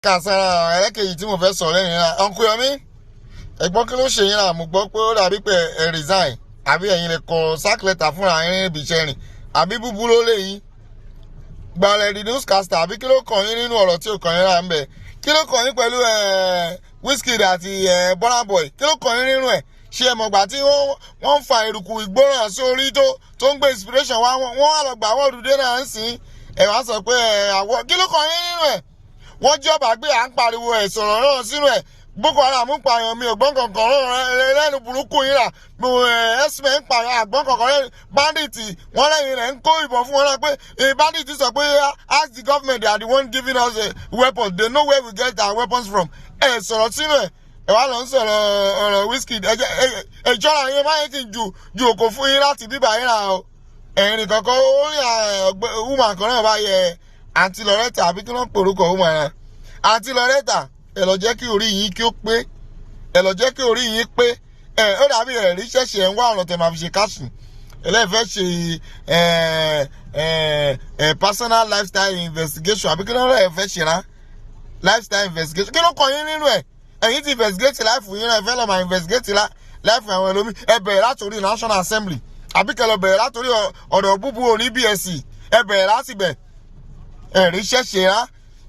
kà sára ẹlẹ́kejì tí mo fẹ́ sọ lẹ́yìn náà Uncle Yomi ẹ̀gbọ́n kí ló ṣe yín náà mo gbọ́ pé ó dàbí pé ẹ resign àbí ẹ̀yin lè kọ sack letter fúnra yín níbi iṣẹ́ rìn àbí búburú ló lè yín gbalẹ̀ the newscaster àbí kí ló kàn yín nínú ọ̀rọ̀ tí ò kàn yín rà ń bẹ̀ kí ló kàn yín pẹ̀lú Wizkid àti Burna Boy kí ló kàn yín nínú ẹ̀ ṣé ẹ mọ̀gbà tí wọ́n ń fa eruku ìgbóràn sí orí tó ń gbé inspiration wá wọ́n wà lọ́gbà àwọn òdùdé náà ń sìn ẹ̀ wá sọ pé àwọ̀ kí ló kàn yín nínú ẹ̀ wọ́n jọba gbé à ń pariwo ẹ̀ sọ̀rọ̀ náà sínú ẹ̀ Boko Haram ń pààyàn mi ògbọ́n kankan lẹ́nu burúkú yín rà ẹ̀sìn ń pààyàn àgbọ̀n kankan bandits wọ́n lẹ́yìn rẹ̀ ń kó ìbọn fún wọn náà pé bandits sọ pé ask the government they are the one giving us weapons they know where we get our weapons from ẹ̀ sọ̀rọ̀ sínú ẹ̀ ẹ̀ wá lọ ń sọ̀rọ̀ ọ̀rọ̀ Wizkid ẹ̀jọ́ra yẹn máa ń ti ju òkò fún yín láti bíbá yín rà o ẹ̀rìn kankan ó ní woman kan náà bá yẹ Aunty Loretta àbí kí wọ́n pòrúkọ woman náà Aunty Loretta ẹ lọ jẹ́ kí orí yín kí ó pé ẹ lọ jẹ́ kí orí yín pé ó dàbí ẹ̀rí ṣẹ̀ṣẹ̀ ń wá ọ̀nà tẹ̀ máa fi ṣe káṣù ẹlẹ́fẹ́ ṣe personal lifestyle investigation àbí kí ló rẹ̀ fẹ́ ṣe rán lifestyle investigation kí ló kàn yín nínú ẹ̀ ẹ̀yin ti investigate life yín náà ẹ fẹ́ lọ́ọ́ máa investigate life àwọn ẹlòmí ẹ bẹ̀rẹ̀ látòrí National Assembly àbí kẹ́ lọ bẹ̀rẹ̀ látòrí ọ̀dọ̀ búbu òní BSc ẹ bẹ̀rẹ̀ láti bẹ̀ ẹ̀rí ṣẹ̀ṣẹ̀ rán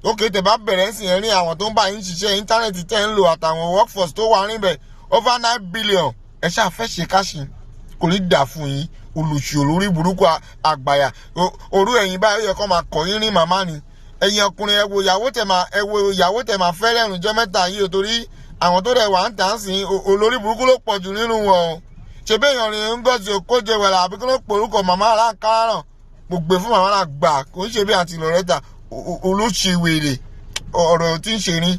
ókè tẹ̀ bá bẹ̀rẹ̀ sí ẹ̀rín àwọn tó ń bá yín ṣiṣẹ́ íńtánẹ́ẹ̀tì tẹ̀ ń lò àtàwọn workforce tó wà níbẹ̀ over 9 billion ẹ ṣáà fẹ́ ṣe káṣí kò ní dà fún yín olùṣì olórí burúkú àgbàyà òru ẹ̀yìn báyìí yẹ kó máa kọ̀ yín ní màmá ni ẹ̀yin ọkùnrin ẹ wo ìyàwó tẹ̀ máa fẹ́ lẹ́rùn jẹ́ mẹ́ta yìí o torí àwọn tó dẹ̀ wà ń tà ń sìn olórí burúkú ló pọ̀ jù nínú wọn o ṣe bẹ́ẹ̀ yàn ní Ngozi Okonjo-Iweala àbí kí ló porúkọ màmá aláǹkárá náà gbogbo fún màmá náà gbà kò ń ṣe bí Aunty Loretta olóṣèwèrè ọ̀rọ̀ tí ń ṣe ní.